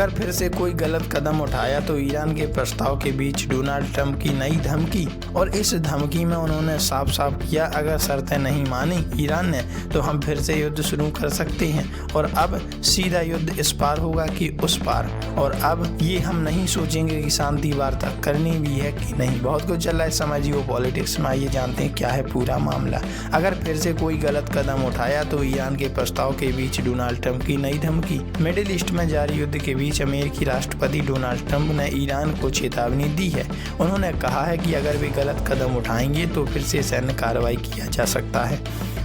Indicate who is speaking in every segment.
Speaker 1: अगर फिर से कोई गलत कदम उठाया तो ईरान के प्रस्ताव के बीच डोनाल्ड ट्रंप की नई धमकी। और इस धमकी में उन्होंने साफ साफ किया, अगर शर्तें नहीं मानी ईरान ने तो हम फिर से युद्ध शुरू कर सकते हैं। और अब सीधा युद्ध इस पार होगा कि उस पार। और अब ये हम नहीं सोचेंगे कि शांति वार्ता करनी भी है कि नहीं। बहुत कुछ चल रहा है समय जियो पॉलिटिक्स में, आइए जानते हैं क्या है पूरा मामला। अगर फिर से कोई गलत कदम उठाया तो ईरान के प्रस्ताव के बीच डोनाल्ड ट्रंप की नई धमकी। मिडिल ईस्ट में जारी युद्ध के बीच अमेरिकी राष्ट्रपति डोनाल्ड ट्रंप ने ईरान को चेतावनी दी है। उन्होंने कहा है कि अगर वे गलत कदम उठाएंगे तो फिर से सैन्य कार्रवाई किया जा सकता है।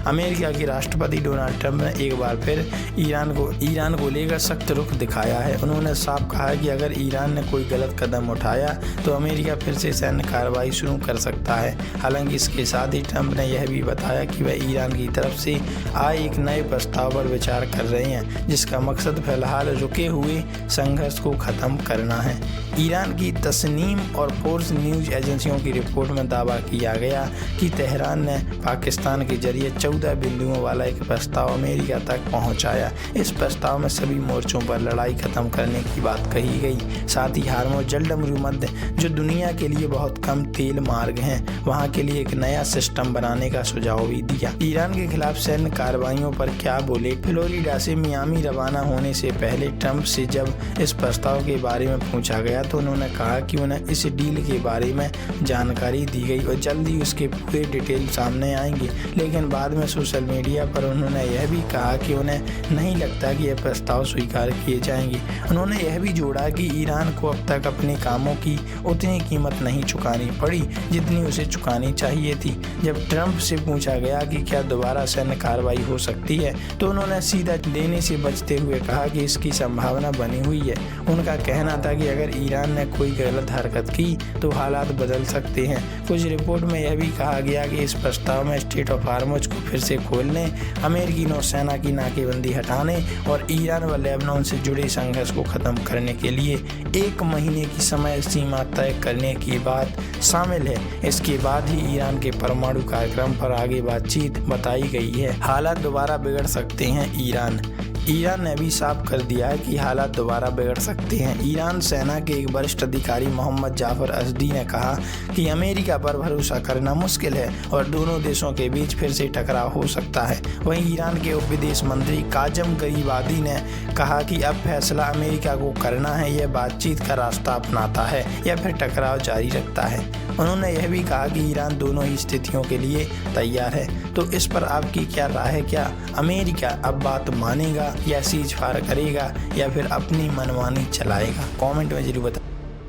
Speaker 1: अमेरिका के राष्ट्रपति डोनाल्ड ट्रंप ने एक बार फिर ईरान को लेकर सख्त रुख दिखाया है। उन्होंने साफ कहा है कि अगर ईरान ने कोई गलत कदम उठाया तो अमेरिका फिर से सैन्य कार्रवाई शुरू कर सकता है। हालांकि इसके साथ ही ट्रंप ने यह भी बताया कि वह ईरान की तरफ से आए एक नए प्रस्ताव पर विचार कर रहे हैं, जिसका मकसद फिलहाल रुके हुए संघर्ष को खत्म करना है। ईरान की तस्नीम और फोर्स न्यूज एजेंसियों की रिपोर्ट में दावा किया गया कि तेहरान ने पाकिस्तान के जरिए 14 बिंदुओं वाला एक प्रस्ताव अमेरिका तक पहुंचाया। इस प्रस्ताव में सभी मोर्चों पर लड़ाई खत्म करने की बात कही गई। साथ ही हार्मुज़ जलडमरू मध्य, जो दुनिया के लिए बहुत कम तेल मार्ग हैं, वहां के लिए एक नया सिस्टम बनाने का सुझाव भी दिया। ईरान के खिलाफ सैन्य कार्रवाइयों पर क्या बोले। फ्लोरिडा से मियामी रवाना होने से पहले ट्रंप से जब इस प्रस्ताव के बारे में पूछा गया तो उन्होंने कहा कि उन्हें इस डील के बारे में जानकारी दी गई और जल्दी उसके पूरे डिटेल सामने आएंगे। लेकिन बाद में सोशल मीडिया पर उन्होंने यह भी कहा कि उन्हें नहीं लगता कि यह प्रस्ताव स्वीकार किए जाएंगे। उन्होंने यह भी जोड़ा कि ईरान को अब तक अपने कामों की उतनी कीमत नहीं चुकानी पड़ी जितनी उसे चुकानी चाहिए थी। जब ट्रंप से पूछा गया कि क्या दोबारा सैन्य कार्रवाई हो सकती है तो उन्होंने सीधा देने से बचते हुए कहा कि इसकी संभावना बनी हुई है। उनका कहना था कि अगर ईरान ने कोई गलत हरकत की तो हालात बदल सकते हैं। कुछ रिपोर्ट में यह भी कहा गया कि इस प्रस्ताव में स्ट्रेट ऑफ हार्मुज़ को फिर से खोलने, अमेरिकी नौसेना की नाकेबंदी हटाने और ईरान व लेबनान से जुड़े संघर्ष को खत्म करने के लिए 1 महीने की समय सीमा तय करने की बात शामिल है। इसके बाद ही ईरान के परमाणु कार्यक्रम पर आगे बातचीत बताई गई है। हालात दोबारा बिगड़ सकते हैं। ईरान ने भी साफ कर दिया है कि हालात दोबारा बिगड़ सकते हैं। ईरान सेना के एक वरिष्ठ अधिकारी मोहम्मद जाफर असदी ने कहा कि अमेरिका पर भरोसा करना मुश्किल है और दोनों देशों के बीच फिर से टकराव हो सकता है। वहीं ईरान के उप विदेश मंत्री काजम गरीबादी ने कहा कि अब फैसला अमेरिका को करना है, यह बातचीत का रास्ता अपनाता है या फिर टकराव जारी रखता है। उन्होंने यह भी कहा कि ईरान दोनों ही स्थितियों के लिए तैयार है। तो इस पर आपकी क्या राय है? क्या अमेरिका अब बात मानेगा या सीज फायर करेगा या फिर अपनी मनमानी चलाएगा? कमेंट में जरूर बताएं।